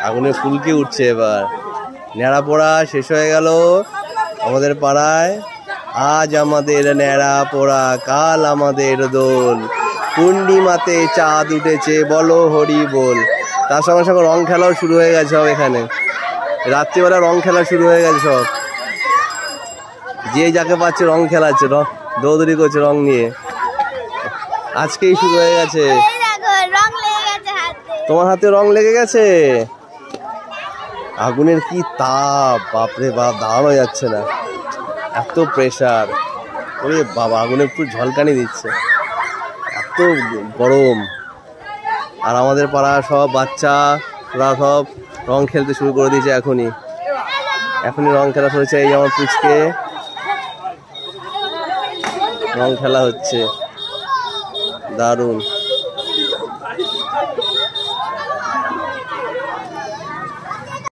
আগুনে ফুলকে উঠছে। এবার ন্যাড়া পোড়া শেষ হয়ে গেল আমাদের পাড়ায়। আজ আমাদের ন্যাড়া পোড়া, কাল আমাদের দোল। পূর্ণিমাতে চাঁদ উঠেছে, বলো হরি বল। তার সঙ্গে সঙ্গে রং খেলাও শুরু হয়ে গেছে সব। এখানে রাত্রিবেলা রং খেলা শুরু হয়ে গেছে সব। যে যাকে পাচ্ছে রং খেলাচ্ছে, দৌড়দৌড়ি করছে রং নিয়ে। আজকেই শুরু হয়ে গেছে। তোমার হাতে রং লেগে গেছে। আগুনের কি তাপ, বাপরে বাপ, দাঁড়ানো যাচ্ছে না, এত প্রেসার। ওরে বাবা, আগুনে পুরো ঝলকানি দিচ্ছে, এত গরম। আর আমাদের পাড়ার সব বাচ্চারা সব রং খেলতে শুরু করে দিয়েছে এখনই রং খেলা হয়েছে। এই যেমন পুচকে রং খেলা হচ্ছে, দারুণ।